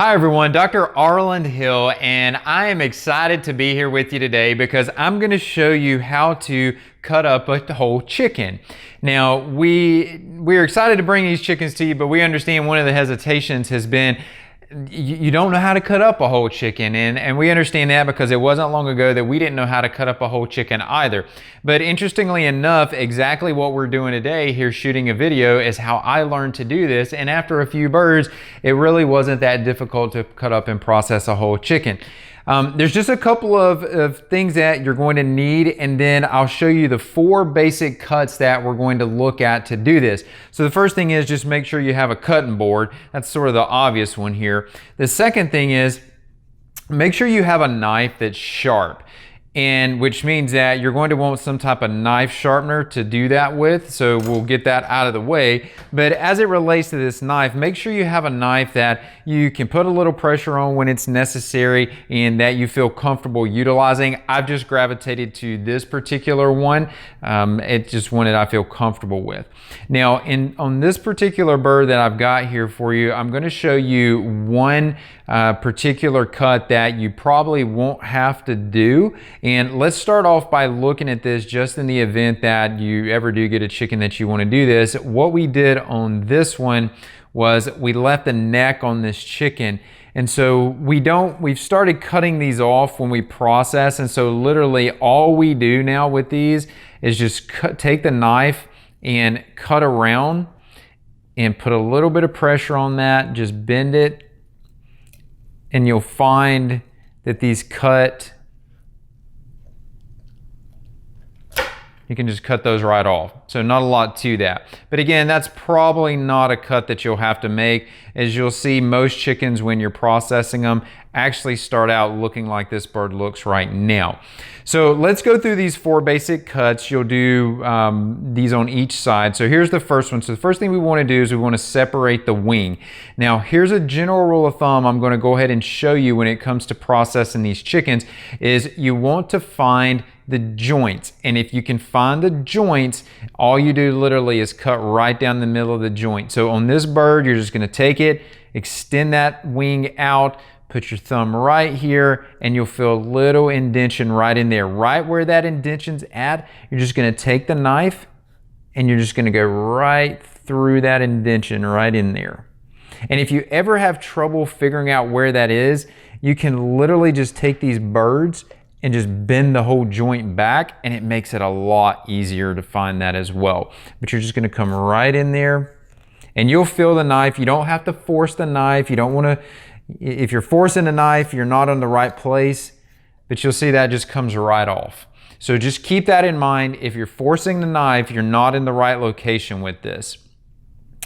Hi everyone, Dr. Arland Hill, and I am excited to be here with you today because I'm going to show you how to cut up a whole chicken. Now, we're excited to bring these chickens to you, but we understand one of the hesitations has been you don't know how to cut up a whole chicken, and we understand that because it wasn't long ago that we didn't know how to cut up a whole chicken either. But interestingly enough, exactly what we're doing today here shooting a video is how I learned to do this, and after a few birds it really wasn't that difficult to cut up and process a whole chicken. There's just a couple of things that you're going to need, and then I'll show you the 4 basic cuts that we're going to look at to do this. So the first thing is just make sure you have a cutting board. That's sort of the obvious one here. The second thing is make sure you have a knife that's sharp, and which means that you're going to want some type of knife sharpener to do that with, so we'll get that out of the way. But as it relates to this knife, make sure you have a knife that you can put a little pressure on when it's necessary and that you feel comfortable utilizing. I've just gravitated to this particular one. It's just one that I feel comfortable with. Now, on this particular bird that I've got here for you, I'm going to show you one particular cut that you probably won't have to do. And let's start off by looking at this just in the event that you ever do get a chicken that you want to do this. What we did on this one was we left the neck on this chicken. And so we've started cutting these off when we process. And so literally all we do now with these is just take the knife and cut around and put a little bit of pressure on that, just bend it, and you'll find that these cut. You can just cut those right off. So not a lot to that. But again, that's probably not a cut that you'll have to make. As you'll see, most chickens when you're processing them actually start out looking like this bird looks right now. So let's go through these 4 basic cuts. You'll do these on each side. So here's the first one. So the first thing we want to do is we want to separate the wing. Now here's a general rule of thumb I'm going to go ahead and show you when it comes to processing these chickens is you want to find the joints. And if you can find the joints, all you do literally is cut right down the middle of the joint. So on this bird, you're just going to take it, extend that wing out, put your thumb right here, and you'll feel a little indention right in there. Right where that indention's at, you're just going to take the knife and you're just going to go right through that indention right in there. And if you ever have trouble figuring out where that is, you can literally just take these birds and just bend the whole joint back, and it makes it a lot easier to find that as well. But you're just going to come right in there and you'll feel the knife. You don't have to force the knife. You don't want to, if you're forcing the knife, you're not on the right place, but you'll see that just comes right off. So just keep that in mind. If you're forcing the knife, you're not in the right location with this.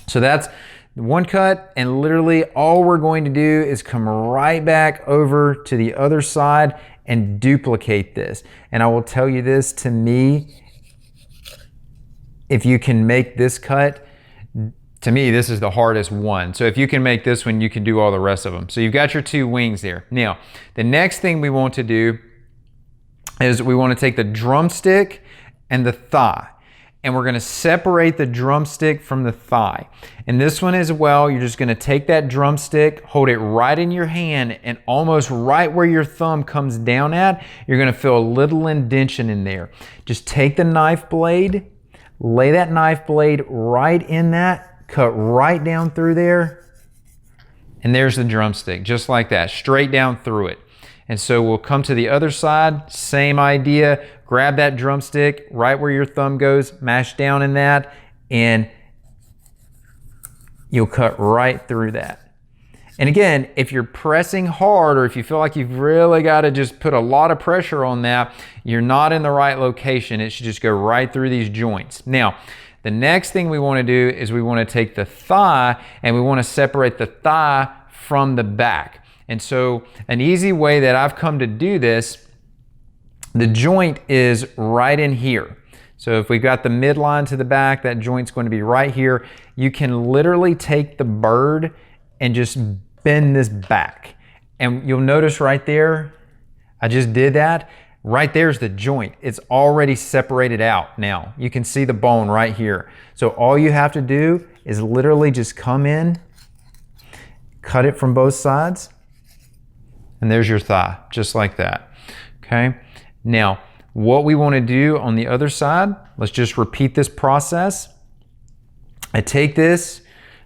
So that's one cut, and literally all we're going to do is come right back over to the other side and duplicate this. And I will tell you this, to me, if you can make this cut, to me, this is the hardest one. So if you can make this one, you can do all the rest of them. So you've got your 2 wings there. Now, the next thing we want to do is we want to take the drumstick and the thigh, and we're going to separate the drumstick from the thigh. And this one as well, you're just going to take that drumstick, hold it right in your hand, and almost right where your thumb comes down at, you're going to feel a little indention in there. Just take the knife blade, lay that knife blade right in that, cut right down through there, and there's the drumstick, just like that, straight down through it. And so we'll come to the other side, same idea, grab that drumstick right where your thumb goes, mash down in that, and you'll cut right through that. And again, if you're pressing hard, or if you feel like you've really got to just put a lot of pressure on that, you're not in the right location. It should just go right through these joints. Now, the next thing we want to do is we want to take the thigh and we want to separate the thigh from the back. And so an easy way that I've come to do this, the joint is right in here. So if we've got the midline to the back, that joint's going to be right here. You can literally take the bird and just bend this back. And you'll notice right there, I just did that. Right there's the joint. It's already separated out now. You can see the bone right here. So all you have to do is literally just come in, cut it from both sides, and there's your thigh, just like that. Okay, now what we want to do on the other side, let's just repeat this process. I take this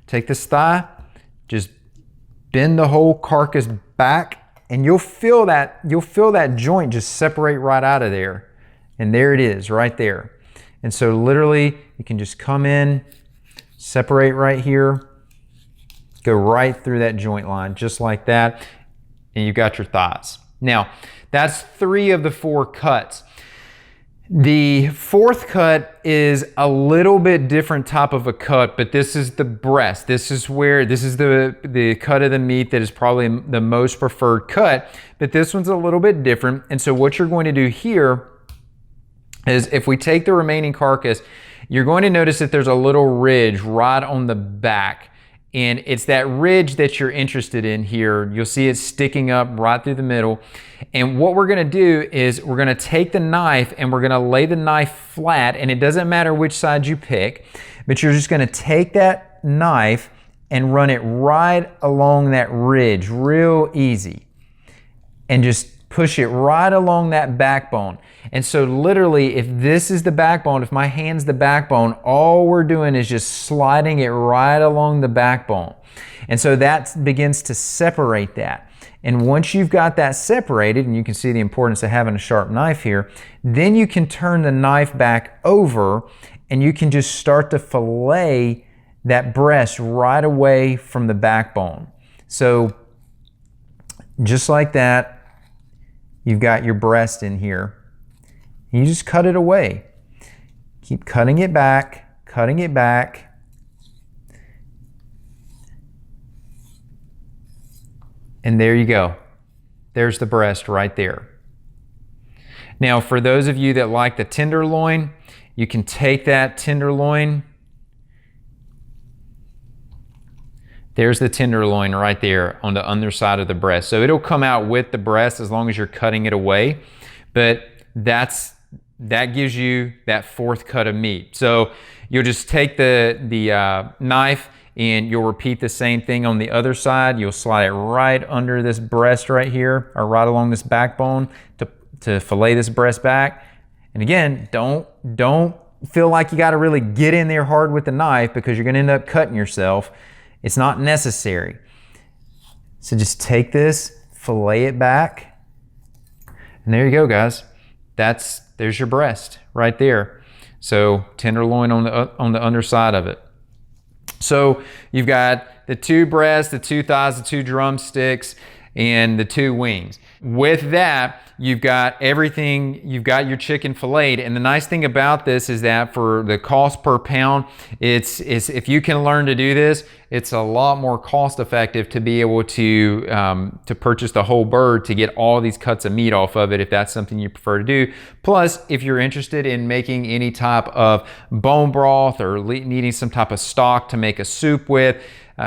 thigh, just bend the whole carcass back, and you'll feel that joint just separate right out of there. And there it is, right there. And so literally, you can just come in, separate right here, go right through that joint line, just like that, and you've got your thighs. Now, that's 3 of the 4 cuts. The 4th cut is a little bit different type of a cut, but this is the breast. This is the cut of the meat that is probably the most preferred cut, but this one's a little bit different. And so what you're going to do here is, if we take the remaining carcass, you're going to notice that there's a little ridge right on the back. And it's that ridge that you're interested in here. You'll see it sticking up right through the middle. And what we're gonna do is we're gonna take the knife and we're gonna lay the knife flat, and it doesn't matter which side you pick, but you're just gonna take that knife and run it right along that ridge, real easy. And just push it right along that backbone. And so literally, if this is the backbone, if my hand's the backbone, all we're doing is just sliding it right along the backbone. And so that begins to separate that. And once you've got that separated, and you can see the importance of having a sharp knife here, then you can turn the knife back over and you can just start to fillet that breast right away from the backbone. So just like that, you've got your breast in here. You just cut it away. Keep cutting it back, cutting it back. And there you go. There's the breast right there. Now, for those of you that like the tenderloin, you can take that tenderloin. There's the tenderloin right there on the underside of the breast. So it'll come out with the breast as long as you're cutting it away. But that gives you that 4th cut of meat. So you'll just take the knife and you'll repeat the same thing on the other side. You'll slide it right under this breast right here, or right along this backbone to fillet this breast back. And again, don't feel like you got to really get in there hard with the knife, because you're going to end up cutting yourself. It's not necessary. So just take this, fillet it back, and there you go, guys. There's your breast right there. So tenderloin on the underside of it. So you've got the 2 breasts, the 2 thighs, the 2 drumsticks, and the 2 wings. With that, you've got everything, you've got your chicken filleted. And the nice thing about this is that for the cost per pound, it's if you can learn to do this, it's a lot more cost effective to be able to purchase the whole bird to get all these cuts of meat off of it, if that's something you prefer to do. Plus, if you're interested in making any type of bone broth or needing some type of stock to make a soup with,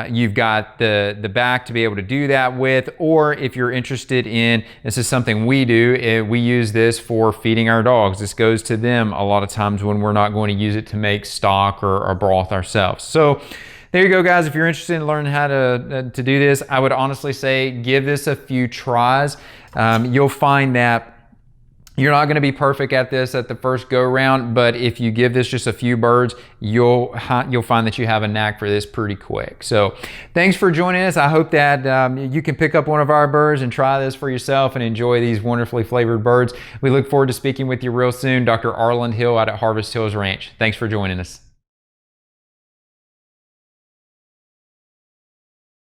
you've got the back to be able to do that with. Or if you're interested in, this is something we do, we use this for feeding our dogs. This goes to them a lot of times when we're not going to use it to make stock or broth ourselves. So there you go, guys. If you're interested in learning how to do this, I would honestly say give this a few tries. You'll find that you're not going to be perfect at this at the first go round, but if you give this just a few birds, you'll find that you have a knack for this pretty quick. So thanks for joining us. I hope that you can pick up one of our birds and try this for yourself and enjoy these wonderfully flavored birds. We look forward to speaking with you real soon. Dr. Arland Hill out at Harvest Hills Ranch. Thanks for joining us.